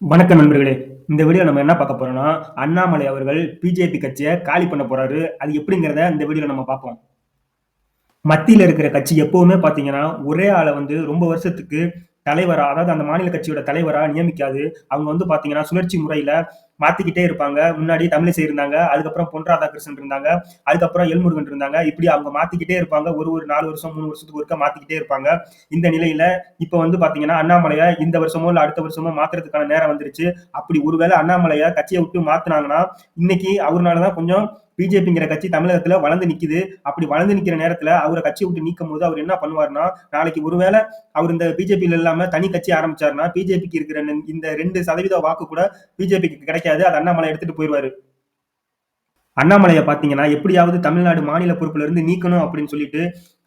வணக்கம் நண்பர்களே. இந்த வீடியோல நம்ம என்ன பார்க்க போறோம்னா, அண்ணாமலை அவர்கள் பிஜேபி கட்சிய காலி பண்ண போறாரு. அது எப்படிங்கிறத இந்த வீடியோல நம்ம பார்ப்போம். மத்தியில இருக்கிற கட்சி எப்பவுமே பார்த்தீங்கன்னா, ஒரே ஆள வந்து ரொம்ப வருஷத்துக்கு தலைவரா, அதாவது அந்த மாநில கட்சியோட தலைவரா நியமிக்காது. அவங்க வந்து பார்த்தீங்கன்னா, சுழற்சி முறையில மாத்திக்கிட்டே இருப்பாங்க. முன்னாடி தமிழிசை இருந்தாங்க. அதுக்கப்புறம் பொன் ராதாகிருஷ்ணன் இருந்தாங்க. அதுக்கப்புறம் எல்முருகன் இருந்தாங்க. இப்படி அவங்க மாத்திக்கிட்டே இருப்பாங்க. ஒரு 4 வருஷம், 3 வருஷத்துக்கு ஒருக்கா மாத்திக்கிட்டே இருப்பாங்க. இந்த நிலையில இப்ப வந்து பார்த்தீங்கன்னா, அண்ணாமலைய இந்த வருஷமோ, இல்ல அடுத்த வருஷமோ மாத்துறதுக்கான நேரம் வந்துருச்சு. அப்படி ஒருவேளை அண்ணாமலைய கட்சிய விட்டு மாத்துனாங்கன்னா, இன்னைக்கு அவருனால தான் கொஞ்சம் பிஜேபிங்கிற கட்சி தமிழகத்துல வளர்ந்து நிக்குது. அப்படி வளர்ந்து நிக்கிற நேரத்துல அவர கட்சிய விட்டு நீக்கும்போது அவர் என்ன பண்ணுவாருன்னா, நாளைக்கு ஒருவேள அவர் இந்த பிஜேபில இல்லாம தனி கட்சி ஆரம்பிச்சாருன்னா, பிஜேபிக்கு இருக்கிற இந்த 2% வாக்கு கூட பிஜேபிக்கு கிடைக்காது. அது அண்ணாமலை எடுத்துட்டு போயிருவாரு. அண்ணாமலைய பார்த்தீங்கன்னா, எப்படியாவது தமிழ்நாடு மாநில பொறுப்புல இருந்து நீக்கணும் அப்படின்னு சொல்லிட்டு,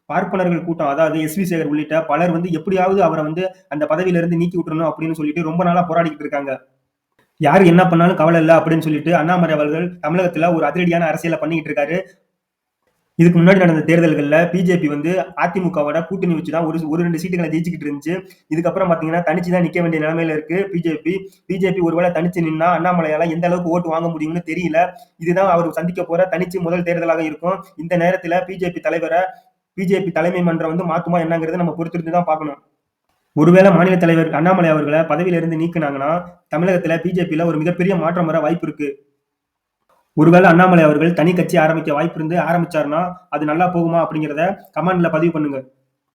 பார்ப்பனர்கள் கூட்டம் அதாவது எஸ்.வி. சேகர் உள்ளிட்ட பலர் வந்து எப்படியாவது அவர வந்து அந்த பதவியில இருந்து நீக்கி விட்டுறணும் அப்படின்னு சொல்லிட்டு ரொம்ப நாளா போராடிக்கிட்டு இருக்காங்க. யாரு என்ன பண்ணாலும் கவலை இல்ல அப்படின்னு சொல்லிட்டு அண்ணாமலை அவர்கள் தமிழகத்துல ஒரு அதிரடியான அரசியல பண்ணிக்கிட்டு இருக்காரு. இதுக்கு முன்னாடி நடந்த தேர்தல்கள்ல பிஜேபி வந்து அதிமுகவோட கூட்டணி வச்சு தான் ஒரு 2 சீட்டுகள ஜெயிச்சுக்கிட்டு இருந்துச்சு. இதுக்கப்புறம் பார்த்தீங்கன்னா, தனிச்சு தான் நிக்க வேண்டிய நிலைமையில இருக்கு பிஜேபி. பிஜேபி ஒருவேளை தனிச்சு நின்னா அண்ணாமலையால எந்த அளவுக்கு ஓட்டு வாங்க முடியும்னு தெரியல. இதுதான் அவர் சந்திக்க போற தனிச்சு முதல் தேர்தலாக இருக்கும். இந்த நேரத்துல பிஜேபி தலைமை மன்றம் வந்து மாத்துமா என்னங்கிறத நம்ம பொறுத்திருந்து தான் பார்க்கணும். ஒருவேளை மாநில தலைவர் அண்ணாமலை அவர்கள பதவியில இருந்து நீக்குனாங்கன்னா, தமிழகத்துல பிஜேபில ஒரு மிகப்பெரிய மாற்றம் வர வாய்ப்பு இருக்கு. ஒருவேளை அண்ணாமலை அவர்கள் தனி கட்சி ஆரம்பிக்க வாய்ப்பு இருந்து ஆரம்பிச்சாருன்னா, அது நல்லா போகுமா அப்படிங்கிறத கமெண்ட்ல பதிவு பண்ணுங்க.